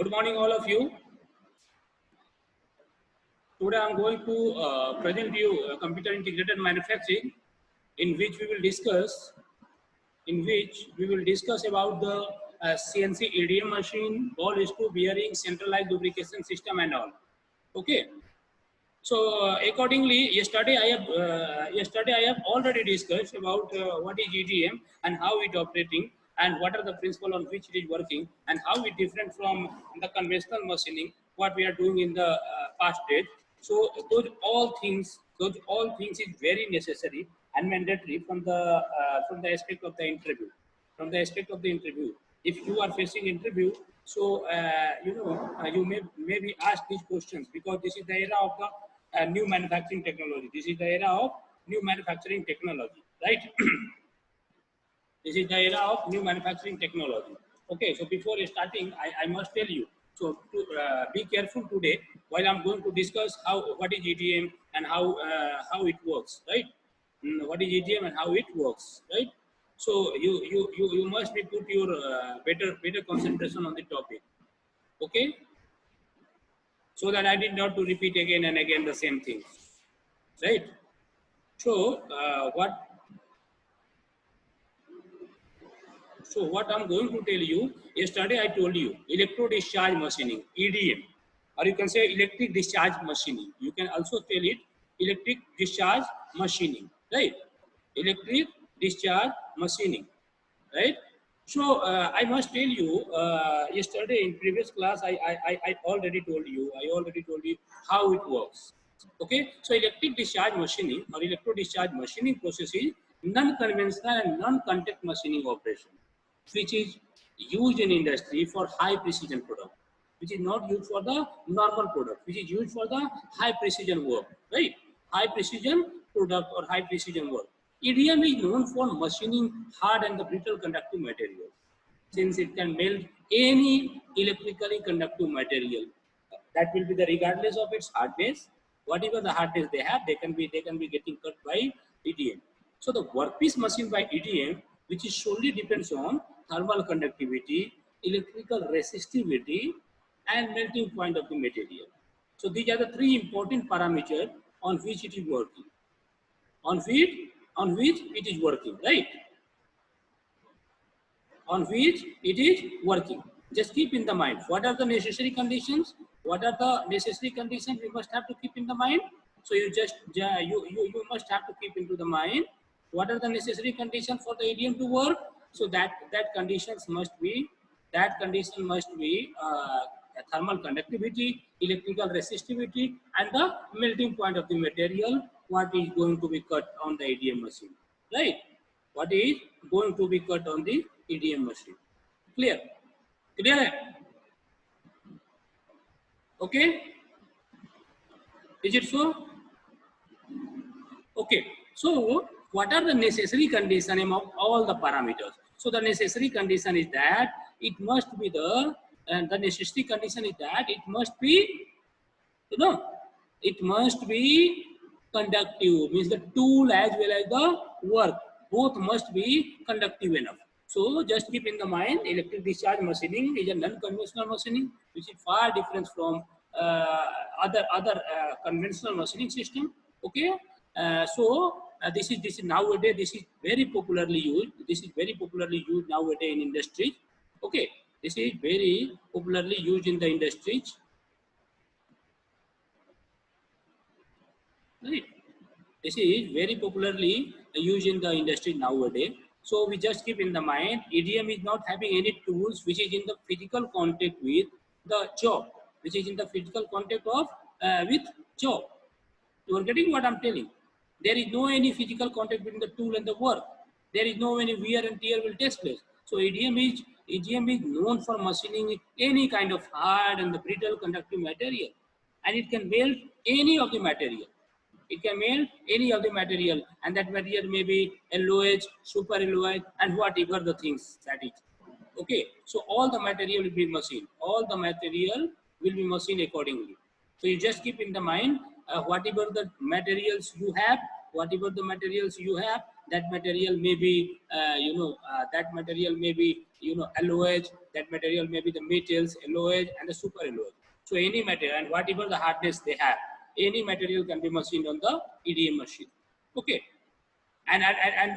Good morning, all of you. Today, I'm going to present you computer integrated manufacturing, in which we will discuss, about the CNC EDM machine, ball screw bearing, centralized lubrication system, and all. Okay. So accordingly, yesterday I have already discussed about what is EDM and how it operating and what are the principles on which it is working and how it different from the conventional machining what we are doing in the past days. So those all things is very necessary and mandatory from the aspect of the interview. From the aspect of the interview, if you are facing interview, so you may be asked these questions because this is the era of the new manufacturing technology. This is the era of new manufacturing technology, right? This is the era of new manufacturing technology. Okay, so before starting, I must tell you. So to be careful today while I'm going to discuss what is EDM and how it works, right? What is EDM and how it works, right? So you must be put your better concentration on the topic, okay? So that I did not to repeat again and again the same thing, right? So what I'm going to tell you, yesterday I told you electro discharge machining, EDM, or you can say electric discharge machining. You can also tell it electric discharge machining, right? Electric discharge machining, right? So I must tell you, yesterday in previous class, I already told you, how it works. Okay, so electric discharge machining or electro discharge machining process is non-conventional and non-contact machining operation, which is used in industry for high precision product, which is not used for the normal product, which is used for the high precision work, right? High precision product or high precision work. EDM is known for machining hard and the brittle conductive material, since it can melt any electrically conductive material. That will be the regardless of its hardness. Whatever the hardness they have, they can be getting cut by EDM. So the workpiece machine by EDM, which is solely depends on thermal conductivity, electrical resistivity, and melting point of the material. So these are the three important parameters on which it is working. On which it is working, right? On which it is working. Just keep in the mind what are the necessary conditions. What are the necessary conditions we must have to keep in the mind. So you must have to keep into the mind what are the necessary conditions for the EDM to work. So that condition must be thermal conductivity, electrical resistivity, and the melting point of the material. What is going to be cut on the EDM machine, right? What is going to be cut on the EDM machine. Clear? Clear? Okay? Is it so? Okay. So, what are the necessary conditions among all the parameters? So, the necessary condition is that it must be the necessary condition is that it must be, it must be conductive, means the tool as well as the work, both must be conductive enough. So just keep in the mind, electric discharge machining is a non-conventional machining, which is far different from other conventional machining system. Okay, this is nowadays this is very popularly used. This is very popularly used nowadays in industries. Okay, this is very popularly used in the industries. Right. This is very popularly used in the industry nowadays. So we just keep in the mind, EDM is not having any tools which is in the physical contact with the job, which is in the physical contact of with job. You are getting what I'm telling? There is no any physical contact between the tool and the work. There is no any wear and tear will take place. So EDM is known for machining any kind of hard and the brittle conductive material, and it can melt any of the material. It can melt any of the material, and that material may be alloys, super alloy, and whatever the things that is. Okay, so all the material will be machined. All the material will be machined accordingly. So you just keep in the mind whatever the materials you have, whatever the materials you have, that material may be, that material may be, alloys, that material may be the metals, alloys, and the super alloys. So any material and whatever the hardness they have, any material can be machined on the EDM machine. Okay. And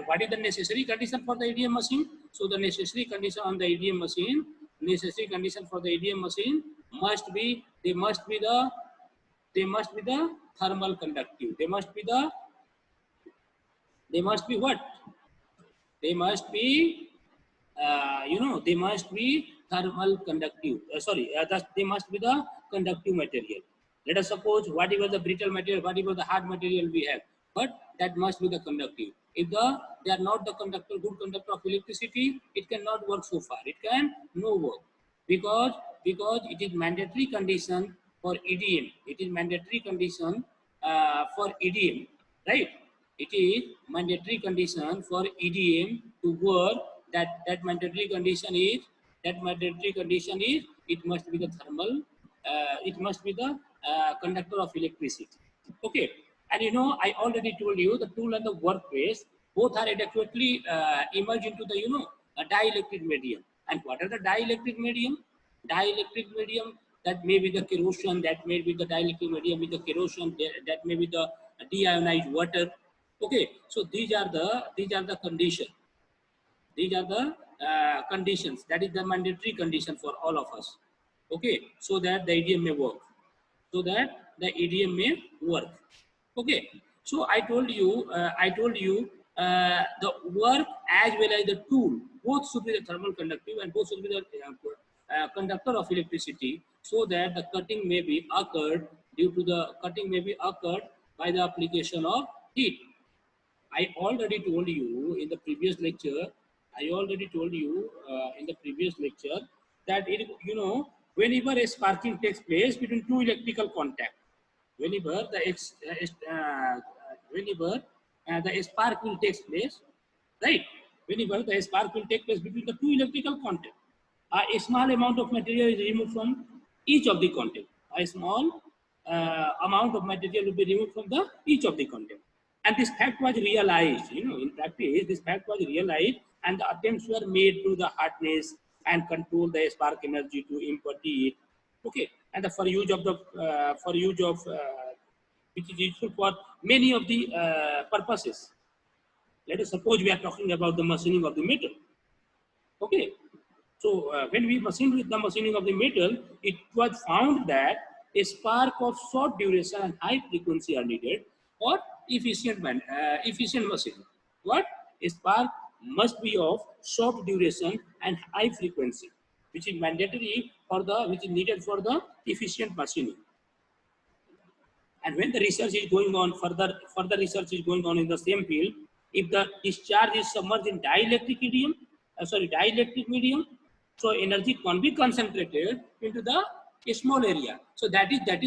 what is the necessary condition for the EDM machine? So the necessary condition on the EDM machine, necessary condition for the EDM machine must be, they must be the thermal conductive. They must be what? They must be, they must be thermal conductive. They must be the conductive material. Let us suppose whatever the brittle material, whatever the hard material we have, but that must be the conductive. If they are not the conductor, good conductor of electricity, it cannot work so far. It can no work because it is mandatory condition for EDM. It is mandatory condition for EDM, right? It is mandatory condition for EDM to work. That mandatory condition is it must be the thermal, it must be the conductor of electricity. Okay, and I already told you the tool and the workplace both are adequately emerged into the a dielectric medium. And what are the dielectric medium? Dielectric medium, that may be the corrosion, that may be the dielectric medium with the corrosion, that may be the deionized water. Okay, so these are the conditions. These are the conditions. That is the mandatory condition for all of us. Okay, so that the EDM may work. So that the EDM may work. Okay, so I told you the work as well as the tool both should be the thermal conductive and both should be the conductor of electricity, so that the cutting may be occurred by the application of heat. I already told you in the previous lecture. That whenever a sparking takes place between two electrical contact, whenever the spark will take place, right? Whenever the spark will take place between the two electrical contact, a small amount of material is removed from each of the contact. A small amount of material will be removed from each of the contact. And this fact was realized, in practice, this fact was realized, and the attempts were made to the hardness and control the spark energy to impart it. Okay, and for use of which is useful for many of the purposes. Let us suppose we are talking about the machining of the metal. Okay, so when we machined with the machining of the metal, it was found that a spark of short duration and high frequency are needed for efficient machining. What? A spark must be of short duration and high frequency, which is mandatory which is needed for the efficient machining. And when the research is going on, further research is going on in the same field, if the discharge is submerged in dielectric medium, so energy can be concentrated into the small area. So that is the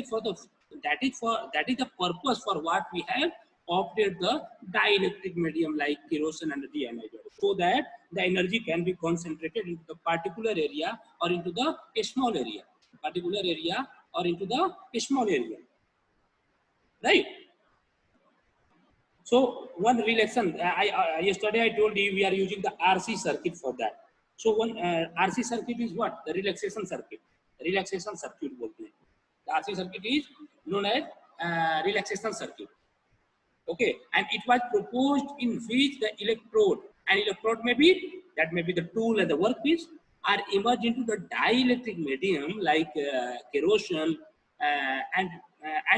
purpose for what we have opted the dielectric medium like kerosene and deionized water, so that the energy can be concentrated into the particular area or into the small area, right? So one relation, yesterday I told you we are using the RC circuit for that. So one RC circuit is what? The relaxation circuit. Relaxation circuit. The RC circuit is known as relaxation circuit. Okay, and it was proposed in which the electrode may be the tool and the workpiece are emerged into the dielectric medium like corrosion and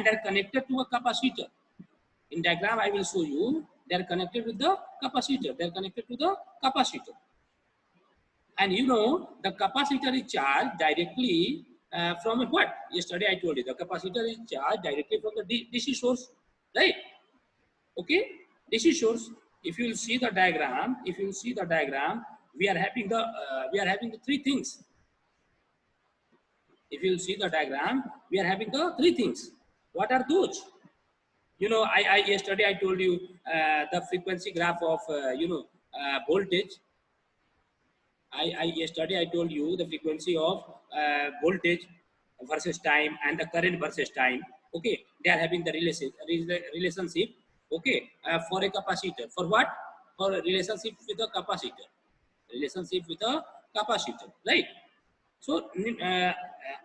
are connected to a capacitor. In diagram, I will show you. They are connected with the capacitor. And the capacitor is charged directly from what? Yesterday I told you the capacitor is charged directly from the DC source, right? Okay, DC source. If you will see the diagram, we are having the three things. If you will see the diagram, we are having the three things. What are those? Yesterday I told you the frequency graph of voltage. Yesterday I told you the frequency of voltage versus time and the current versus time. Okay, they are having the relationship. Okay, for a capacitor. For what? For a relationship with a capacitor. Relationship with a capacitor, right? So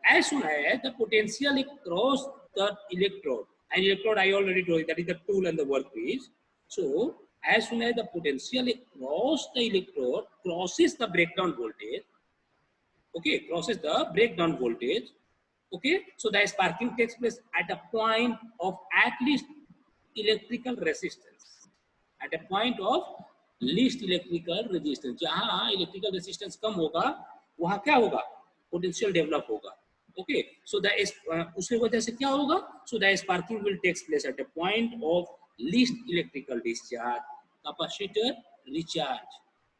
as soon as the potential cross the electrode, and electrode I already told you that is the tool and the workpiece. So as soon as the potential cross the electrode crosses the breakdown voltage, okay, crosses the breakdown voltage, okay, so the sparking takes place at a point of at least electrical resistance, at a point of least electrical resistance. जहां electrical resistance कम होगा वहां क्या होगा, potential develop होगा. Okay, so the उसके वजह से क्या होगा, so the sparking will takes place at a point of least electrical discharge. Capacitor recharge,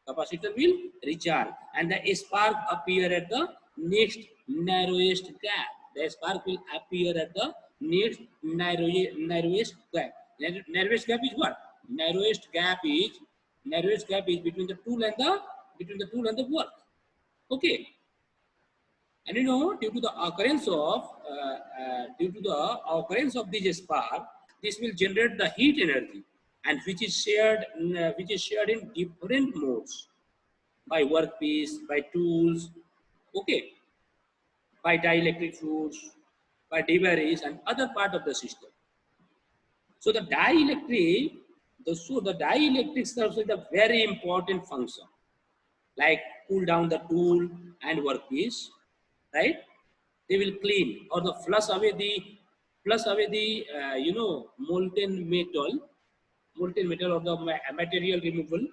capacitor will recharge, and the spark appear at the next narrowest gap. The spark will appear at the next narrowest gap. Narrowest gap is what? Narrowest gap is between the tool and the work. Okay, and you know, due to the occurrence of this spark, this will generate the heat energy, and which is shared in different modes by workpiece, by tools, okay, by dielectric fluids, by debris and other part of the system. So the dielectric, the dielectric serves as a very important function, like cool down the tool and workpiece, right? They will clean or the flush away the molten metal or the material removal,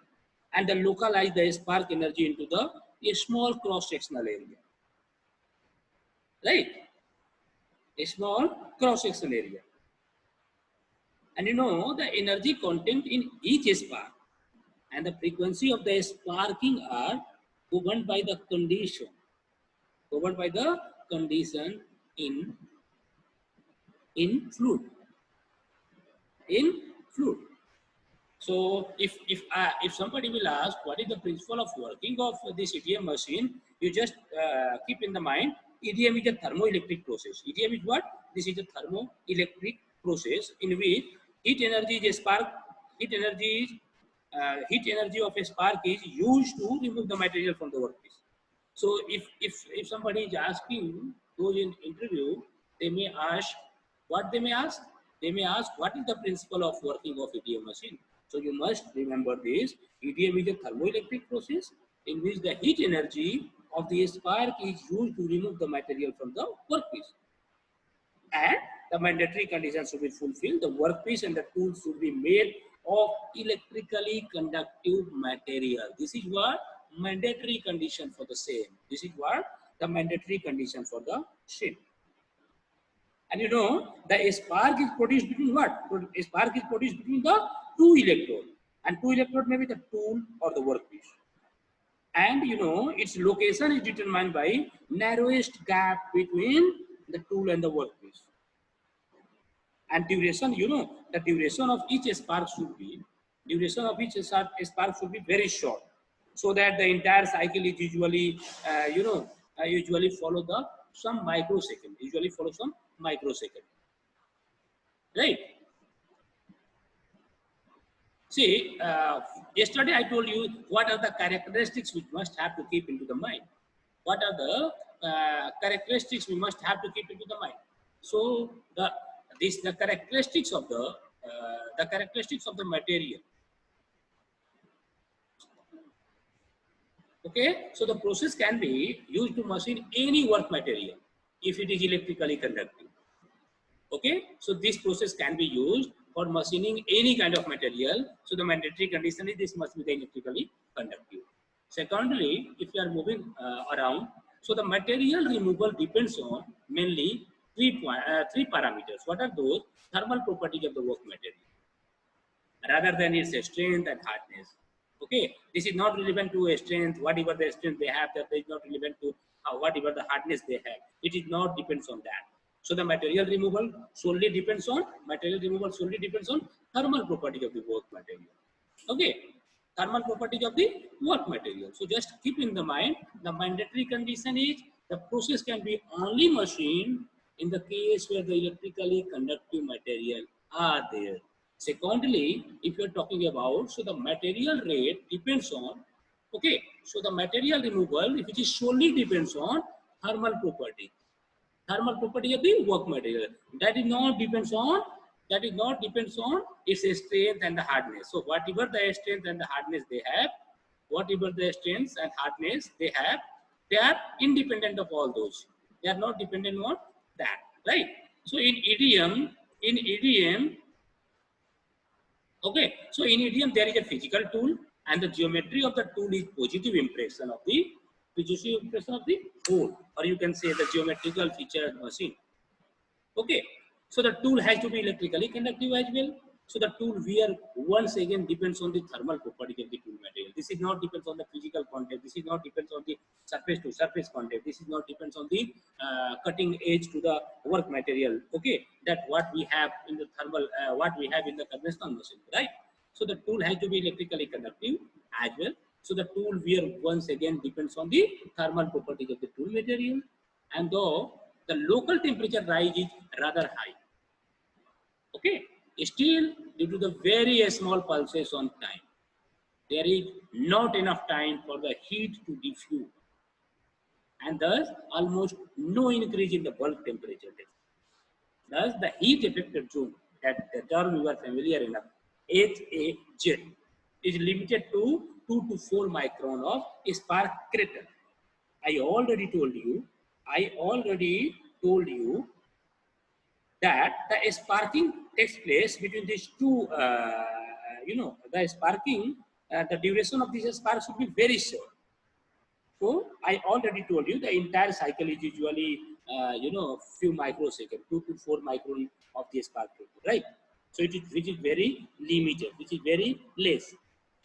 and the localize the spark energy into the a small cross sectional area, right? A small cross sectional area. And you know the energy content in each spark and the frequency of the sparking are governed by the condition in fluid, in fluid. So if somebody will ask what is the principle of working of this EDM machine, you just keep in the mind EDM is a thermoelectric process. EDM is what? This is a thermoelectric process in which heat energy is a spark. Heat energy of a spark is used to remove the material from the workpiece. So if somebody is asking those in interview, they may ask what they may ask. They may ask what is the principle of working of EDM machine. So you must remember this. EDM is a thermoelectric process in which the heat energy of the spark is used to remove the material from the workpiece. And the mandatory conditions should be fulfilled. The workpiece and the tools should be made of electrically conductive material. This is what mandatory condition for the same. This is what the mandatory condition for the same. And you know, the spark is produced between what? A spark is produced between the two electrodes. And two electrodes may be the tool or the workpiece. And you know, its location is determined by narrowest gap between the tool and the workpiece. And duration, you know, the duration of each spark should be very short, so that the entire cycle is usually usually follow some microsecond, right? See, yesterday I told you what are the characteristics we must have to keep into the mind. What are the characteristics we must have to keep into the mind? So the characteristics of the material. Okay, so the process can be used to machine any work material if it is electrically conductive. Okay, so this process can be used for machining any kind of material. So the mandatory condition is this must be electrically conductive. Secondly, if you are moving around, so the material removal depends on mainly three parameters. What are those? Thermal properties of the work material, rather than its strength and hardness. Okay, this is not relevant to a strength, whatever the strength they have, that is not relevant to whatever the hardness they have. It is not depends on that. So the material removal solely depends on thermal property of the work material. Okay, thermal properties of the work material. So just keep in the mind, the mandatory condition is the process can be only machined in the case where the electrically conductive material are there. Secondly, if you're talking about, so the material rate depends on, okay, so the material removal, which is solely depends on thermal property. Thermal property of the work material. That is not depends on, that is not depends on its strength and the hardness. So whatever the strength and the hardness they have, whatever the strength and hardness they are independent of all those. They are not dependent on that, right? So in EDM, okay, so in EDM there is a physical tool, and the geometry of the tool is positive impression of the whole, or you can say the geometrical feature machine. Okay, so the tool has to be electrically conductive as well. So the tool wear once again depends on the thermal property of the tool material. This is not depends on the physical contact. This is not depends on the surface to surface contact. This is not depends on the cutting edge to the work material. Okay, that what we have in the thermal, what we have in the conventional machine, right? So the tool has to be electrically conductive as well. So the tool wear once again depends on the thermal properties of the tool material, and though the local temperature rise is rather high. Okay, still due to the very small pulses on time, there is not enough time for the heat to diffuse, and thus almost no increase in the bulk temperature. Thus, the heat affected zone, that the term you are familiar enough, HAZ, is limited to 2 to 4 micron of spark crater. I already told you, I already told you that the sparking takes place between these two, the sparking, the duration of this spark should be very short. So I already told you the entire cycle is usually, few microseconds, 2 to 4 micron of the spark, right? So it is, which is very limited, which is very less.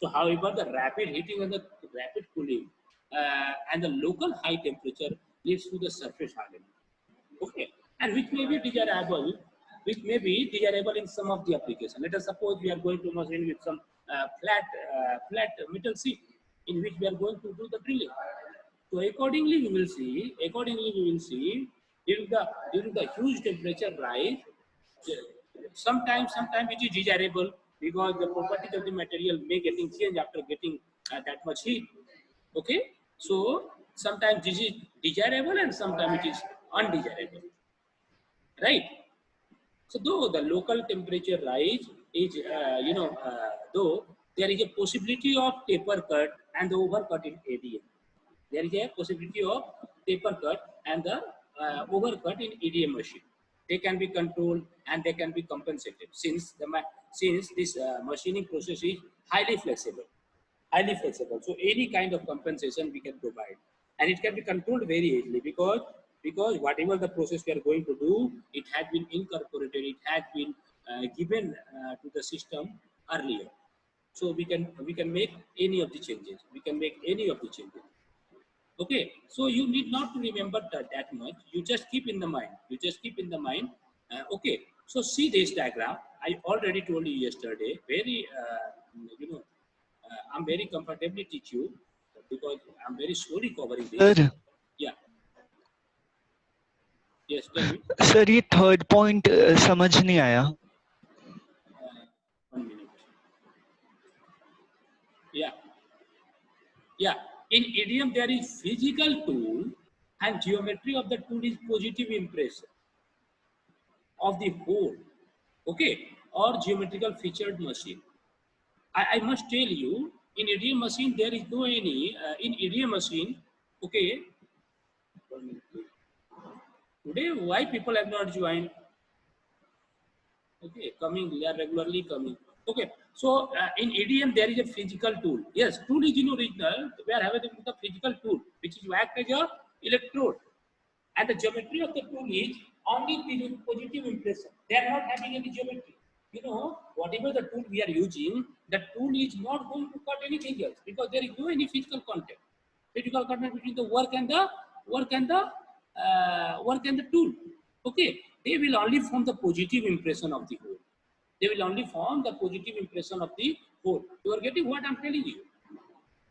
So however, the rapid heating and the rapid cooling and the local high temperature leads to the surface hardening. Okay, and which may be desirable in some of the application. Let us suppose we are going to machine with some flat metal sheet in which we are going to do the drilling. So accordingly we will see during the huge temperature rise, sometimes it is desirable because the properties of the material may getting changed after getting that much heat. Okay, so sometimes this is desirable and sometimes it is undesirable, right? So though the local temperature rise is, though there is a possibility of taper cut and the overcut in ADM. There is a possibility of taper cut and the overcut in EDM machine. They can be controlled and they can be compensated since this machining process is highly flexible. Highly flexible. So any kind of compensation we can provide, and it can be controlled very easily because whatever the process we are going to do, it has been incorporated, it has been given to the system earlier. So we can make any of the changes. We can make any of the changes. Okay, so you need not to remember that much. You just keep in the mind. You just keep in the mind. Okay, so see this diagram. I already told you yesterday. I'm very comfortably teach you because I'm very slowly covering this. Sir, Yeah. Yes, tell me. Sir ये third point समझ नहीं आया. 1 minute. Yeah. Yeah. In idiom, there is physical tool and geometry of the tool is positive impression of the whole, okay, or geometrical featured machine. I must tell you, in EDM machine there is no any in EDM machine. Okay, 1 minute, please. Today why people have not joined? Okay, coming, they are regularly coming. Okay, so in EDM there is a physical tool. Yes, tool is in original. We are having the physical tool, which is act as a electrode, and the geometry of the tool is only positive impression. They are not having any geometry. You know, whatever the tool we are using, the tool is not going to cut anything else because there is no any physical contact. Physical contact between the work and the tool. Okay, they will only form the positive impression of the whole. They will only form the positive impression of the whole. You are getting what I'm telling you?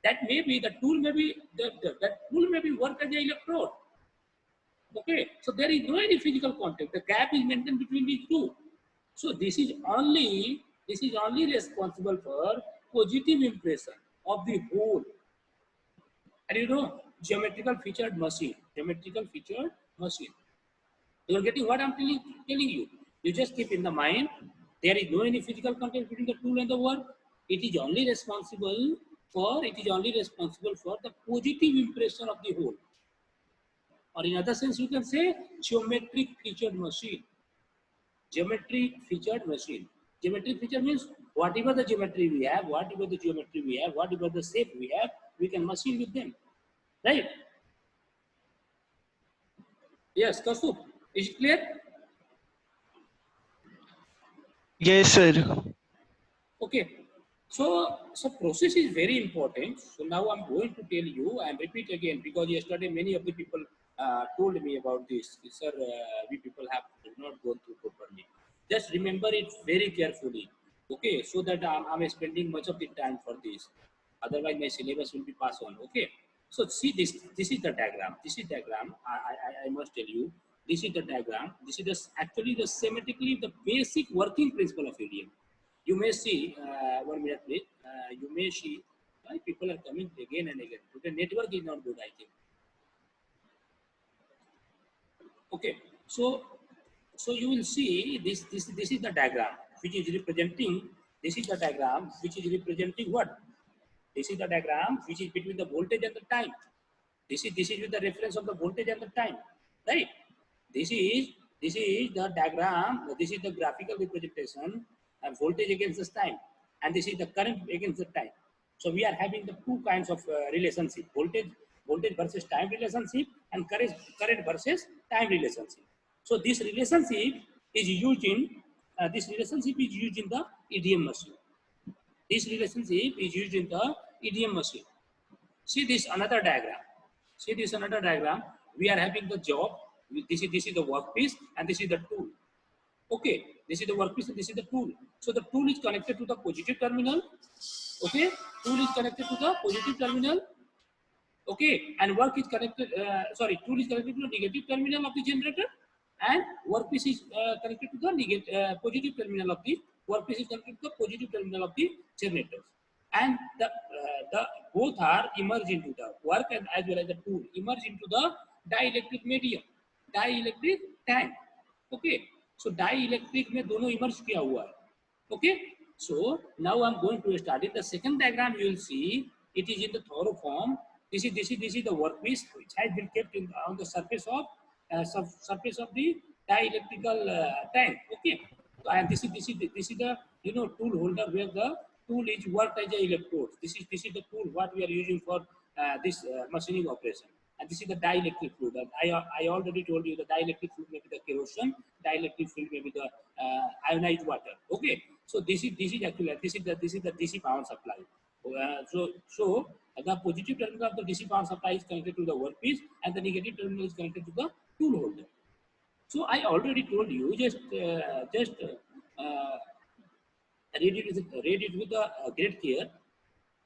That may be the tool may be that tool may be work as an electrode. Okay, so there is no any physical contact. The gap is maintained between these two. So this is only This is only responsible for positive impression of the whole. And you know, geometrical featured machine. Geometrical featured machine. You are getting what I'm telling you. You just keep in the mind, there is no any physical contact between the tool and the work. It is only responsible for the positive impression of the whole. Or in other sense, you can say geometric featured machine. Geometric featured machine. Geometric feature means whatever the geometry we have, whatever the geometry we have, whatever the shape we have, we can machine with them. Right? Yes, Kaustup. Is it clear? Yes, sir. Okay. So process is very important. So now I'm going to tell you and repeat again because yesterday many of the people told me about this. Sir, we people have not gone through properly. Just remember it very carefully. Okay, so that I'm spending much of the time for this. Otherwise, my syllabus will be passed on. Okay. So see this. This is the diagram. This is diagram. I must tell you. This is the diagram. This is actually the semantically the basic working principle of EDM. You may see, 1 minute please, you may see why people are coming again and again. The network is not good, I think. Okay, so you will see this is the diagram which is representing, this is the diagram which is representing what? This is the diagram which is between the voltage and the time. This is with the reference of the voltage and the time, right? This is this is the diagram. This is the graphical representation and voltage against the time, and this is the current against the time. So we are having the two kinds of relationship: voltage versus time relationship, and current versus time relationship. So this relationship is used in the EDM machine. This relationship is used in the EDM machine. See this another diagram. See this another diagram. We are having the job. This is the workpiece and this is the tool. Okay, this is the workpiece and this is the tool. So the tool is connected to the positive terminal. Okay, tool is connected to the positive terminal. Okay, and work is connected. Tool is connected to the negative terminal of the generator, and workpiece is connected to the positive terminal of the workpiece is connected to the positive terminal of the generators, and the both are emerged into the work and as well as the tool emerge into the dielectric medium, dielectric tank. Okay, so dielectric में दोनों emerge किया हुआ है. Okay, so now I'm going to start it. The second diagram you will see it is in the thorough form. This is the workpiece which has been kept on the surface of the dielectrical tank. Okay, so, and this is the tool holder where the tool is worked as a electrode. This is the tool what we are using for this machining operation. And this is the dielectric fluid. And I already told you the dielectric fluid may be the kerosene, dielectric fluid may be the ionized water. Okay, so this is actually this is the DC power supply. So the positive terminal of the DC power supply is connected to the workpiece, and the negative terminal is connected to the tool holder. So I already told you, just read it with the great care.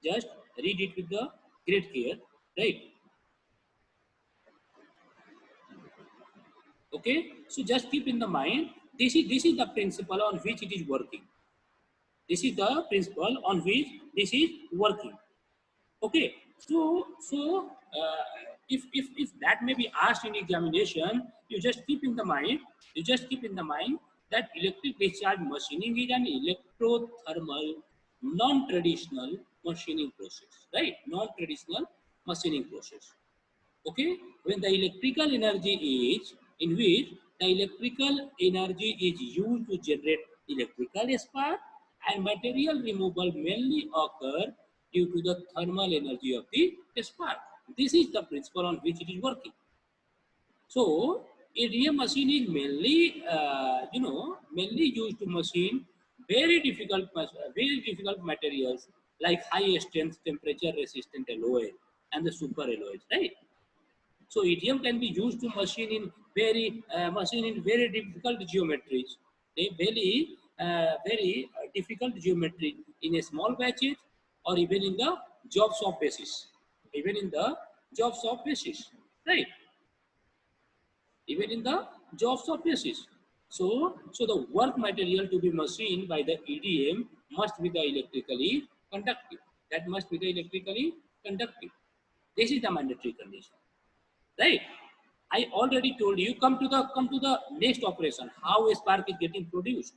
Just read it with the great care, right? Okay, so just keep in the mind this is the principle on which it is working. This is the principle on which this is working. Okay, so if that may be asked in examination, you just keep in the mind that electric discharge machining is an electrothermal non-traditional machining process, right? Non-traditional machining process. Okay, when the electrical energy is in which the electrical energy is used to generate electrical spark, and material removal mainly occur due to the thermal energy of the spark. This is the principle on which it is working. So EDM machine is mainly used to machine very difficult materials like high strength temperature resistant alloy and the super alloys, right? So EDM can be used to machine in very difficult geometries, very difficult geometry in a small batches or even in the job shop basis, right? Even in the job shop basis. So the work material to be machined by the EDM must be the electrically conductive. That must be the electrically conductive. This is the mandatory condition, right? I already told you. Come to the next operation. How a spark is getting produced,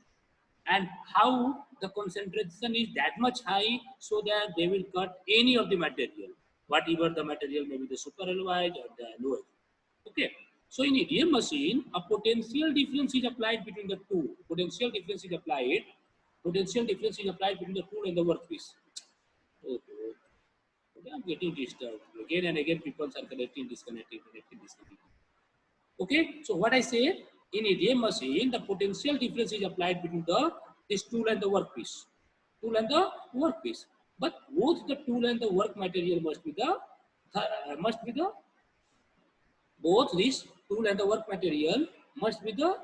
and how the concentration is that much high so that they will cut any of the material, whatever the material, maybe the superalloy or the alloy. Okay. So in EDM machine, a potential difference is applied between the two. Potential difference is applied. Potential difference is applied between the tool and the workpiece. Okay. Okay, I'm getting disturbed. Again and again, people are connecting, disconnecting, connecting, disconnecting. Okay, so what I said, in EDM machine, the potential difference is applied between this tool and the workpiece. Tool and the workpiece. But both the tool and the work material must be the both this tool and the work material must be the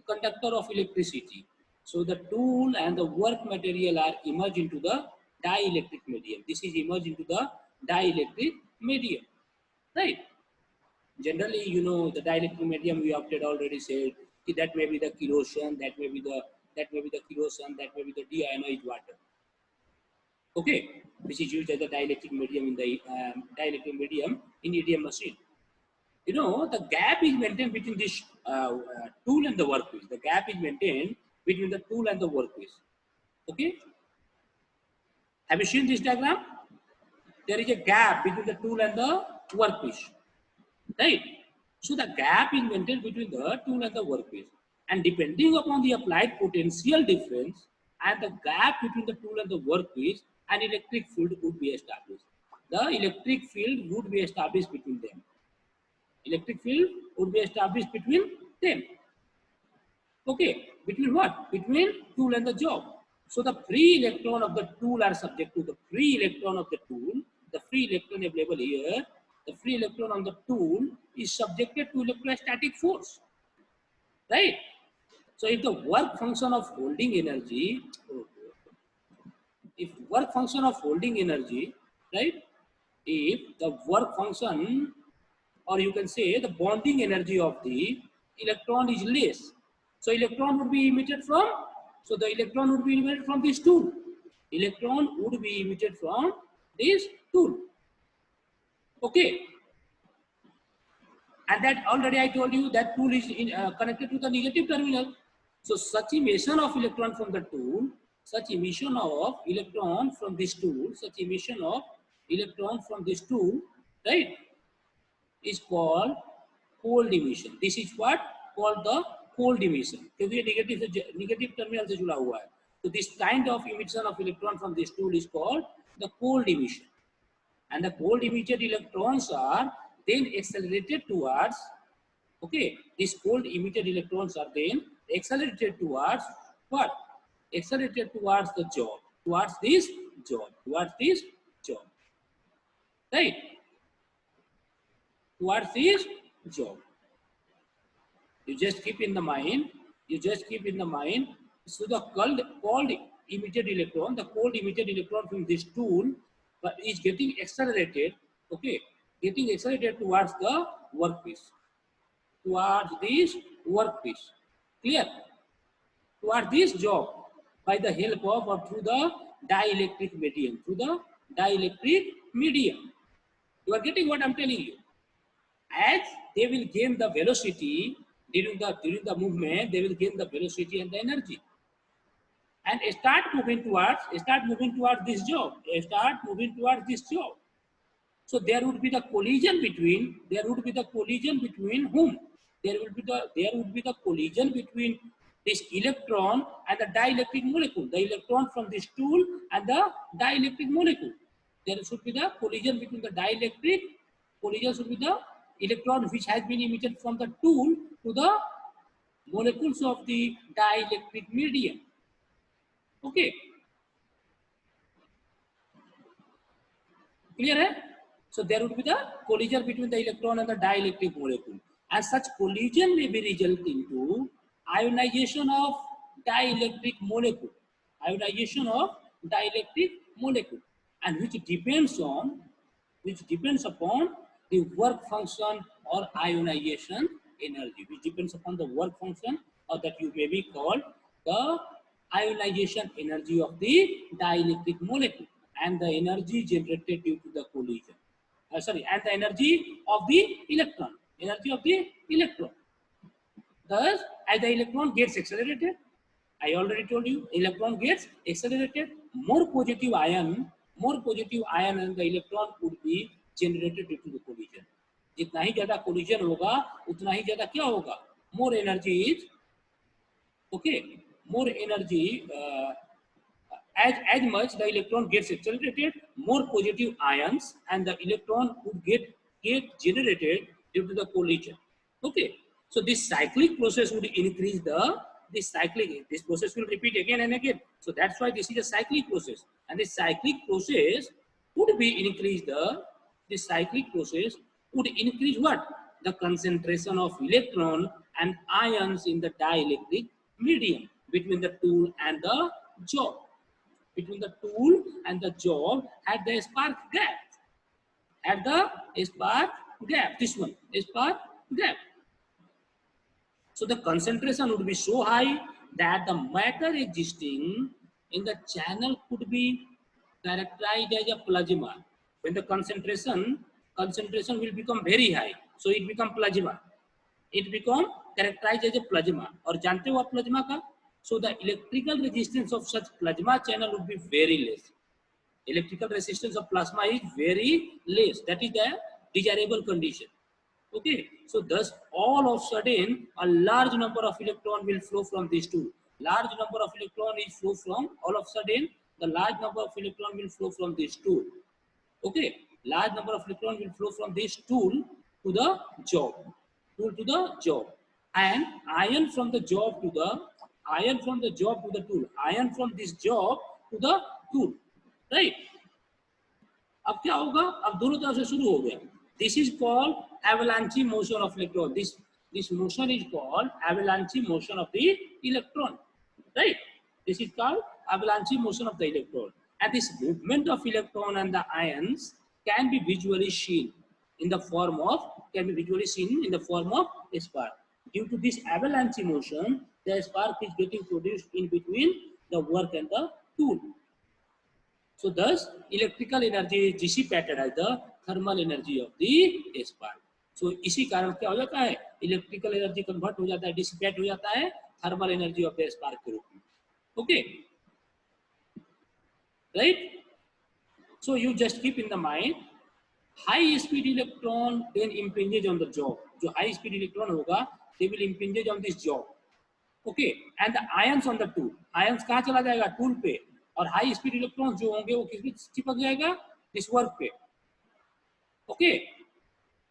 conductor of electricity. So the tool and the work material are emerged into the dielectric medium. This is emerged into the dielectric medium, right? Generally, the dielectric medium we have already said, that may be the corrosion, that may be the corrosion, that may be the deionized water. Okay, which is used as the dielectric medium in the dielectric medium in EDM machine. The gap is maintained between this tool and the workpiece. The gap is maintained between the tool and the workpiece. Okay, have you seen this diagram? There is a gap between the tool and the workpiece, right? So the gap is maintained between the tool and the workpiece, and depending upon the applied potential difference and the gap between the tool and the workpiece, an electric field would be established. The electric field would be established between them. Electric field would be established between them. Okay, between what? Between tool and the job. So the free electron of the tool are subject to the free electron of the tool. The free electron available here, the free electron on the tool is subjected to electrostatic force, right? So if the work function of holding energy, right? If the work function, or you can say the bonding energy of the electron is less, so electron would be emitted from, this tool. Electron would be emitted from this tool. Okay. And that already I told you that tool is connected to the negative terminal. So such emission of electron from the tool, such emission of electron from this tool, right, is called cold emission. This is what called the cold emission. क्योंकि ये negative terminal से जुड़ा हुआ है. So this kind of emission of electron from this tool is called the cold emission. And the cold emitted electrons are then accelerated towards, okay, these cold emitted electrons are then accelerated towards what? Accelerated towards the job, towards this job, right? Towards this job. You just keep in the mind, so the cold emitted electron, from this tool, but is getting accelerated, okay, towards the workpiece, clear, towards this job by the help of or through the dielectric medium, You are getting what I'm telling you. As they will gain the velocity during the movement, they will gain the velocity and the energy, and start moving towards this job. So there would be the collision between whom? There would be the collision between this electron and the dielectric molecule. The electron from this tool and the dielectric molecule. There should be the collision between the dielectric. Collision should be the electron which has been emitted from the tool to the molecules of the dielectric medium. Okay. Clear? Hai? So there would be the collision between the electron and the dielectric molecule. And such collision may be result into ionization of dielectric molecule. And which depends upon the work function or ionization energy. Which depends upon the work function or that you may be called the ionization energy of the dielectric molecule and the energy generated due to the collision. And the energy of the electron. Energy of the electron. Thus, as the electron gets accelerated, I already told you, electron gets accelerated, more positive ion and the electron would be generated due to the collision. जितना ही ज्यादा collision होगा, उतना ही ज्यादा क्या होगा? More energy is okay. More energy. As much the electron gets accelerated, more positive ions and the electron would get generated due to the collision. Okay, so this cyclic process would increase this process will repeat again and again. So that's why this is a cyclic process, and this cyclic process would be increase this cyclic process would increase what? The concentration of electron and ions in the dielectric medium between the tool and the job. Between the tool and the job at the spark gap. At the spark gap, this one, spark gap. So the concentration would be so high that the matter existing in the channel could be characterized as a plasma. When the concentration will become very high, so it become plasma. It become characterized as a plasma. और जानते हो आप plasma का? So the electrical resistance of such plasma channel would be very less. Electrical resistance of plasma is very less. That is the desirable condition. Okay. So thus all of a sudden a large number of electron will flow from these two. Large number of electron is flow from all of a sudden the large number of electron will flow from this tool. Okay. Large number of electron will flow from this tool to the job. Tool to the job. And ion from the job to the tool, ion from this job to the tool, right? अब क्या होगा? अब दोनों तरफ से शुरू हो गया. This is called avalanche motion of electron. This motion is called avalanche motion of the electron, right? This is called avalanche motion of the electron. And this movement of electron and the ions can be visually seen in the form of a spark. Due to this avalanche motion, the spark is getting produced in between the work and the tool. So thus electrical energy is dissipated as the thermal energy of the spark. So इसी कारण क्या हो जाता है? Electrical energy convert हो जाता है, dissipate हो जाता है thermal energy of the spark के रूप में. Okay, right? So you just keep in the mind, high speed electron then impinges on the job. जो high speed electron होगा, they will impinge on this job. Okay, and the ions on the tool. Ions कहाँ चला जाएगा? Tool पे. और high speed electrons जो होंगे वो किस पे चिपक जाएगा? This work पे. Okay,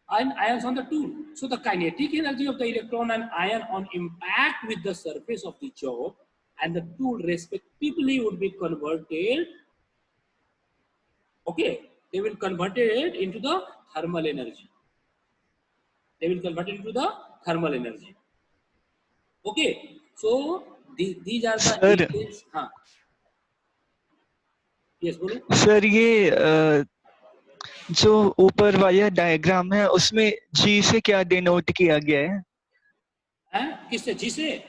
and ions on the tool. So the kinetic energy of the electron and ion on impact with the surface of the job and the tool respectively would be converted. Okay, they will convert it into the thermal energy. Okay, so these are the details. हाँ. Yes, बोलो. Sir ये जो ऊपर वाला diagram है उसमें जी से क्या डिनोट किया गया है? किससे? जी से?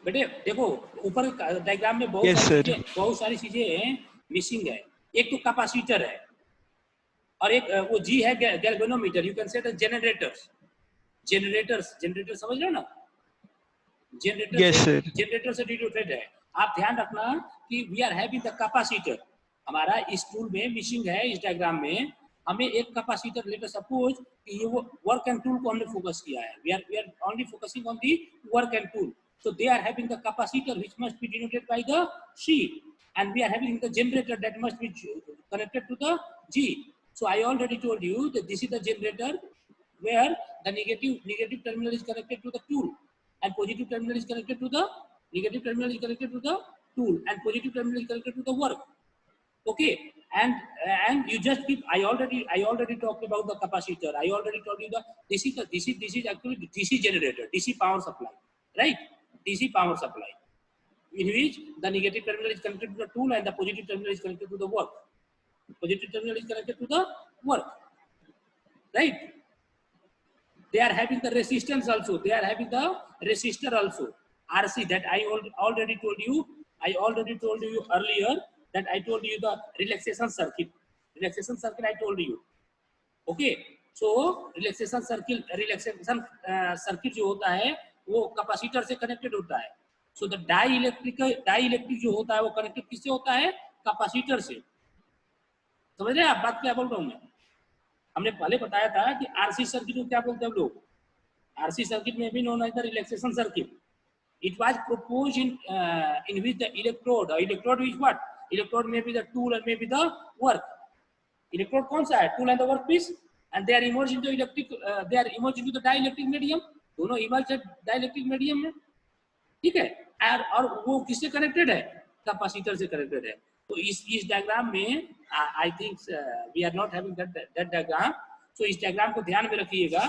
बेटे देखो ऊपर डायग्राम में बहुत सारी चीजें मिसिंग है. एक तो कैपेसिटर है और एक वो जी है galvanometer. You can say the generators समझ रहे हो ना? जनरेटर से डिनोटेड है. आप ध्यान रखना कि we are having the capacitor. हमारा इस टूल में मिसिंग है. इस डायग्राम में हमें एक कैपेसिटर, लेट अस सपोज कि ये वो वर्क एंड टूल को हमने फोकस किया है. We are only focusing on the work and tool. So they are having the capacitor which must be denoted by the C, and we are having the generator that must be connected to the G. So I already told you that this is the generator where the negative terminal is connected to the tool and positive terminal is connected to the tool and positive terminal is connected to the work. Okay, and you just keep. I already talked about the capacitor. I already told you this is actually the DC generator, DC power supply, right? DC power supply, in which the negative terminal is connected to the tool and the positive terminal is connected to the work. Right? They are having the resistance also. They are having the resistor also. RC that I already told you. I already told you earlier that I told you the relaxation circuit. Relaxation circuit I told you. Okay. So relaxation circuit जो होता है वो capacitor से connected होता है. So the dielectric जो होता है वो कनेक्टेड किससे होता है? कैपेसिटर से. समझ रहे हैं आप बात क्या बोल रहा हूँ मैं? हमने पहले बताया था कि आरसी सर्किट को क्या बोलते हैं हम लोग? आरसी सर्किट में भी known as the relaxation circuit. It was proposed in which the electrode is what? Electrode may be the tool and may be the work. Electrode कौन सा है? Tool and the workpiece, and they are immersed into the dielectric medium. दोनों immersed है dielectric medium में, ठीक है. और वो किससे कनेक्टेड है? कैपेसिटर से कनेक्टेड है. तो इस डायग्राम में I think we are not having that diagram. So इस डायग्राम को ध्यान में रखिएगा.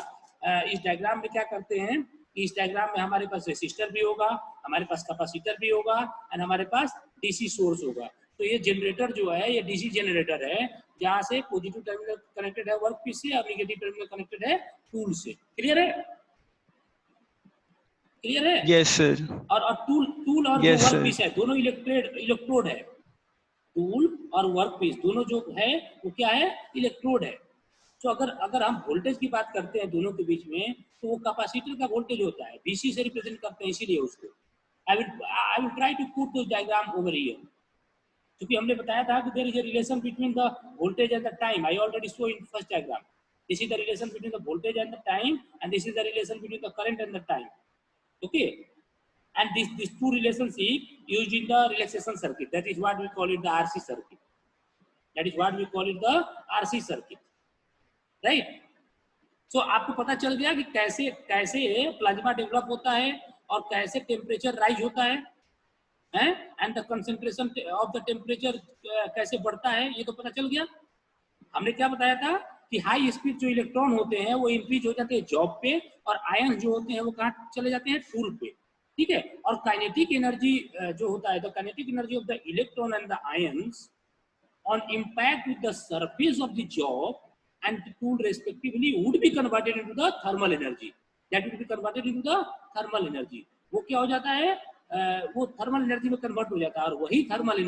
इस डायग्राम में क्या करते हैं कि इस डायग्राम में हमारे पास रेसिस्टर भी होगा, हमारे पास कैपेसिटर भी होगा एंड हमारे पास डीसी सोर्स होगा. तो ये जनरेटर जो है ये डीसी जनरेटर है जहाँ से पॉजिटिव टर्मिनल कनेक्टेड है वर्क पीस से और नेगेटिव टर्मिनल कनेक्टेड है टूल से. क्लियर है? क्लियर है? Yes sir. और टूल और Yes, वर्क sir. पीस है दोनों इलेक्ट्रोड है. टूल और वर्क पीस दोनों जो है वो क्या है? इलेक्ट्रोड है. तो अगर हम वोल्टेज की बात करते हैं दोनों के बीच में तो वो कैपेसिटर का वोल्टेज होता है, डीसी से रिप्रेजेंट करते हैं, इसीलिए उसको I will try to put this diagram over here. क्योंकि हमने बताया था कि there is a relation between the voltage and the time. I already show in first diagram. This is the relation between the voltage and the time and this is the relation between the current and the time. Okay, and these two relationship used in the relaxation circuit, that is what we call it the RC circuit. That is what we call it the RC circuit, right? So आपको पता चल गया कि कैसे plasma develop होता है और कैसे टेम्परेचर राइज होता है, and the concentration of the temperature कैसे बढ़ता है, ये तो पता चल गया. हमने क्या बताया था कि हाई स्पीड जो इलेक्ट्रॉन होते हैं वो इंक्रीज हो जाते हैं जॉब पे और आयन जो होते हैं वो कहाँ चले जाते हैं? टूल पे. ठीक है. और काइनेटिक एनर्जी जो होता है the kinetic energy of the electron and the ions on impact with the surface of the job and the tool respectively would be converted into the thermal energy. That would be converted into the thermal energy. वो क्या हो जाता है? वो thermal energy में convert हो जाता है. और वही थर्मल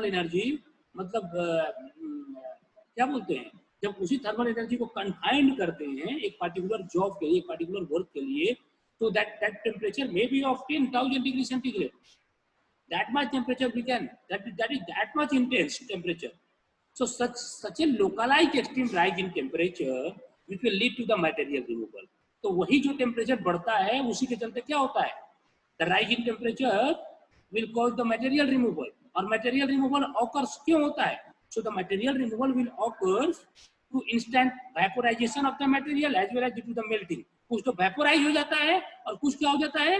एनर्जी मतलब क्या बोलते हैं, जब उसी थर्मल एनर्जी को कन्फाइंड करते हैं एक पर्टिकुलर जॉब के लिए, एक पर्टिकुलर वर्क के लिए, तो that temperature may be of 10,000 degree centigrade. That much temperature we can, that is that much intense temperature. So such a localized extreme rise in temperature which will lead to the material removal. तो वही जो temperature बढ़ता है उसी के चलते क्या होता है? The rise in temperature will cause the material removal. और material removal occurs क्यों होता है? So the material removal will occur to instant vaporization of the material as well as due to the melting. कुछ तो vaporize हो जाता है और कुछ क्या हो जाता है?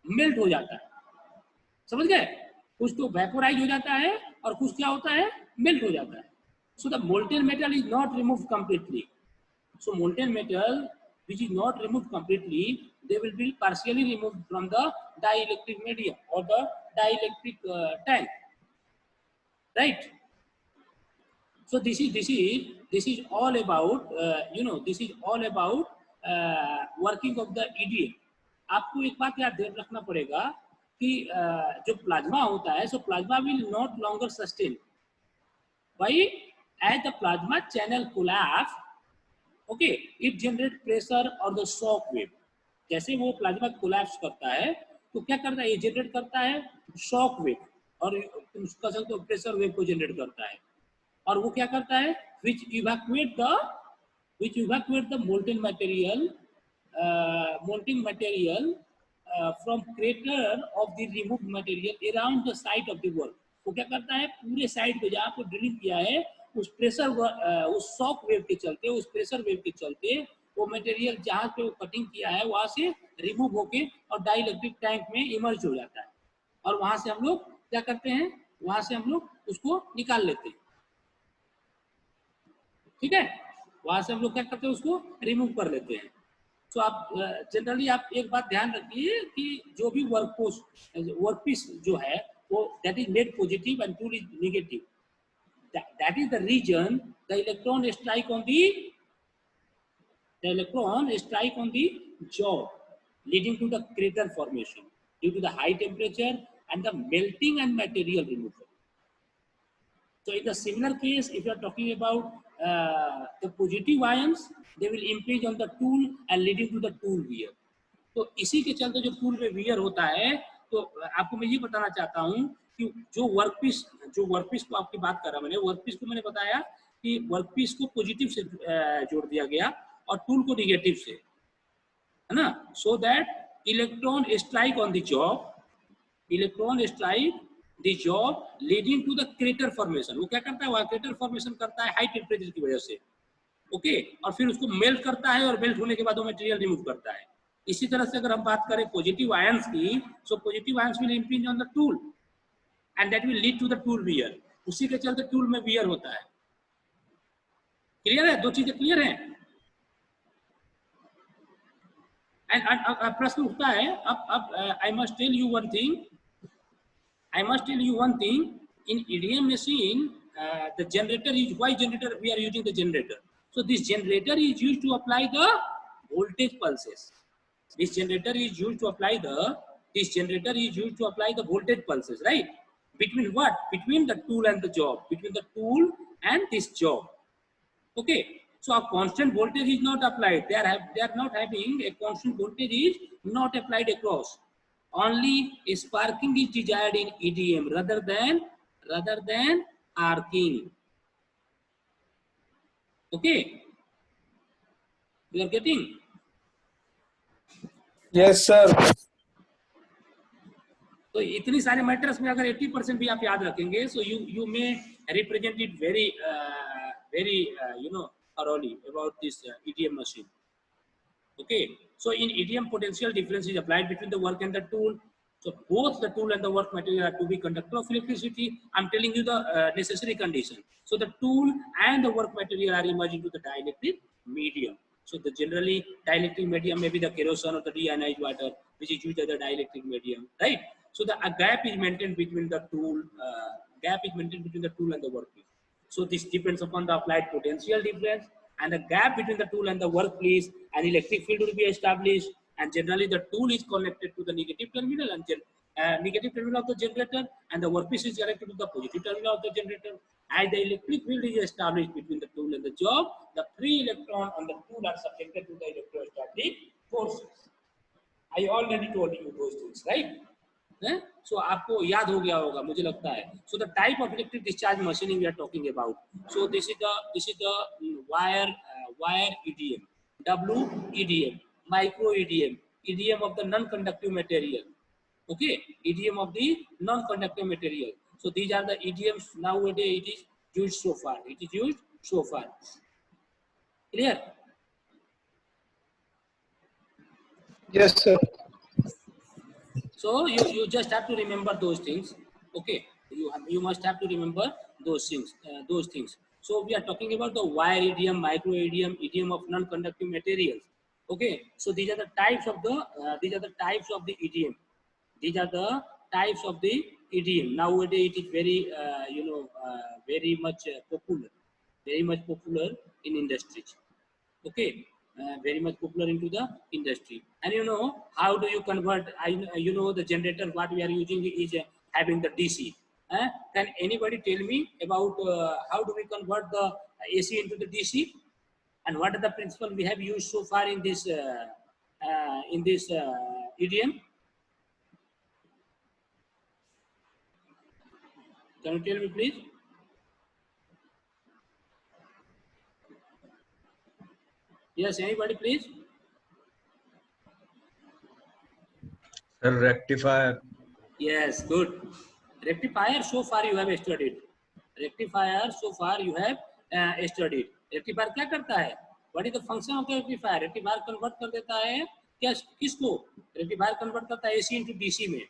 Melt हो जाता है. समझ गए? कुछ तो vaporize हो जाता है और कुछ क्या होता है? Melt हो जाता है. So the molten metal is not removed completely. So molten metal which is not removed completely, they will be partially removed from the dielectric medium or the dielectric tank, right? So this is all about this is all about working of the EDA. आपको एक बात याद रखना पड़ेगा कि जो plasma होता है, so plasma will not longer sustain. Why? As the plasma channel collapse, okay, it generate pressure or the shock wave. जैसे वो प्लाज्मा कोलैप्स करता है तो क्या करता है? ये जनरेट करता है शॉक वेव और उसका सकते हो प्रेशर वेव को जनरेट करता है. और वो क्या करता है? which evacuate the molten material from crater of the removed material around the site of the work. वो क्या करता है? पूरे साइड पे जहाँ पे ड्रिलिंग किया है उस शॉक वेव के चलते, उस प्रेशर वेव के चलते वो मटेरियल जहाँ पे वो कटिंग किया है वहां से रिमूव होके और डाइलेक्ट्रिक टैंक में इमर्ज हो जाता है. और वहां से हम लोग क्या करते हैं? वहां से हम लोग उसको निकाल लेते हैं. ठीक है. वहां से हम लोग क्या करते हैं? उसको रिमूव कर लेते हैं. तो आप जनरली आप एक बात ध्यान रखिए कि जो भी वर्कपीस जो है वो that is made positive and tool is negative. That is the reason the electron strike on the job. leading to the crater formation due to the high temperature and the melting and material removal. So in the similar case, if you are talking about the positive ions, they will impinge on the tool and leading to the tool wear. तो इसी के चलते जो tool पे wear होता है, तो आपको मैं ये बताना चाहता हूँ कि जो वर्कपीस को आपकी बात कर रहा मैंने, वर्कपीस को मैंने बताया कि वर्कपीस को पॉजिटिव से जोड़ दिया गया और टूल को निगेटिव से, है ना, so that electron strike on the job leading to the crater formation. वो क्या करता है, वह क्रेटर फॉर्मेशन करता है हाई टेम्परेचर की वजह से, ओके, और फिर उसको मेल्ट करता है और मेल्ट होने के बाद वो मटेरियल रिमूव करता है. इसी तरह से अगर हम बात करें पॉजिटिव आयंस की, so positive ions will impinge on the tool and that will lead to the tool wear. उसी के चलते टूल में वियर होता है. क्लियर है? दो चीजें क्लियर हैं. एंड प्रश्न उठता है, अब I must tell you one thing, in EDM machine the generator is, why generator we are using the generator? So this generator is used to apply the voltage pulses. This generator is used to apply the voltage pulses, right? Between what? Between the tool and the job, between the tool and this job. Okay, so a constant voltage is not applied. They are not having a constant voltage is not applied across. Only sparking is desired in EDM rather than arcing. Okay, you are getting? Yes sir. तो इतनी सारे matters में अगर 80% भी आप याद रखेंगे, so you may represent it very thoroughly about this EDM machine. Okay, so in EDM potential difference is applied between the work and the tool. So both the tool and the work material are to be conductor of electricity. I'm telling you the necessary condition. So the tool and the work material are emerged into the dielectric medium. So the generally dielectric medium may be the kerosene or the deionized water, which is used as the dielectric medium, right? So the gap is maintained between the tool, and the workpiece. So this depends upon the applied potential difference, and the gap between the tool and the workpiece, an electric field will be established, and generally the tool is connected to the negative terminal and negative terminal of the generator, and the workpiece is connected to the positive terminal of the generator. As the electric field is established between the tool and the job, the free electron on the tool are subjected to the electrostatic forces. I already told you those things, right? So आपको याद हो गया होगा, मुझे लगता है. So the type of electric discharge machining we are talking about. So this is the wire EDM, WEDM, micro EDM, EDM of the non-conductive material. Okay, EDM of the non-conductive material. So these are the EDMs nowadays. It is used so far. Clear? Yes sir. So you just have to remember those things. Okay, you must have to remember those things. So we are talking about the wire EDM, micro EDM, EDM of non-conductive materials. Okay, so these are the types of the EDM. These are the types of the EDM. Nowadays it is very very much popular in industries. Okay. Very much popular into the industry. And you know, how do you convert? The generator what we are using is having the DC. Can anybody tell me about how do we convert the AC into the DC, and what are the principles we have used so far in this EDM? Can you tell me please? Yes, anybody please? Sir, rectifier. Yes, good. Rectifier so far you have studied. Rectifier क्या करता है? What is the function of the rectifier? Rectifier convert कर देता है क्या किसको? Rectifier convert करता है AC into DC में.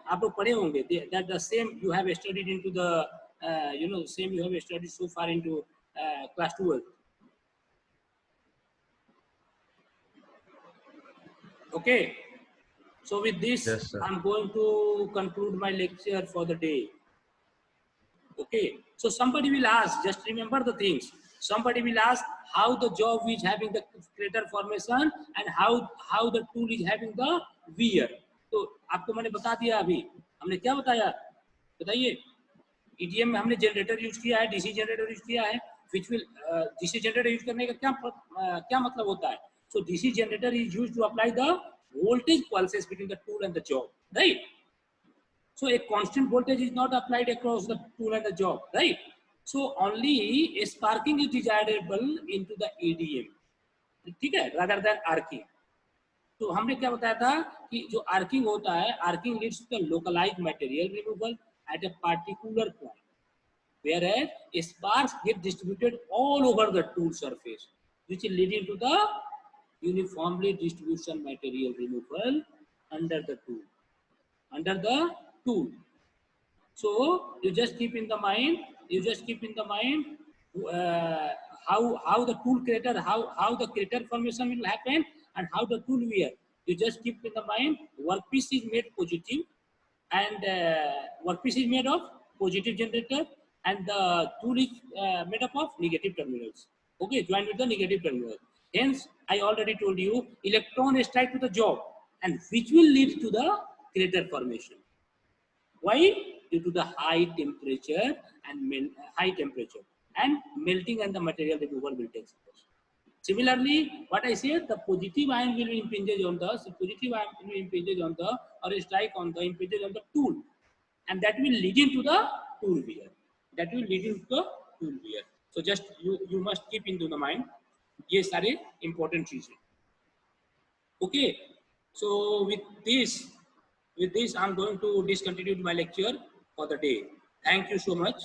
आप लोग पढ़े होंगे. That the same you have studied into the same you have studied so far into class 12. Okay. So with this, Yes, sir. I'm going to conclude my lecture for the day. Okay. So somebody will ask, just remember the things. Somebody will ask, how the job is having the crater formation and how the tool is having the wear. तो आपको मैंने बता दिया अभी, हमने क्या बताया बताइए. EDM में हमने जनरेटर यूज किया है, डीसी जनरेटर यूज किया है, which will DC generator use करने का क्या मतलब होता है. So DC generator is used to apply the voltage pulses between the tool and the job, right? So a constant voltage is not applied across the tool and the job, right? So only a sparking is desirable into the EDM, ठीक है, rather than arcing. तो हमने क्या बताया था कि जो arcing होता है, arcing leads to the localised material removal at a particular point, whereas sparks get distributed all over the tool surface, which is leading to the uniformly distribution material removal under the tool. So you just keep in the mind how the tool crater, how the crater formation will happen and how the tool wear. You just keep in the mind workpiece is made positive and workpiece is made of positive generator and the tool is made up of negative terminals. Okay, joined with the negative terminal. Hence, I already told you, electron strike to the job and which will lead to the crater formation. Why? Due to the high temperature and melting and the material removal will take place. Similarly, what I said, the positive ion will be impinged on the or strike on the impinged on the tool, and that will lead into the tool wear. So just you must keep into the mind. ये सारे important चीजें. Okay. So with this I'm going to discontinue my lecture for the day. Thank you so much.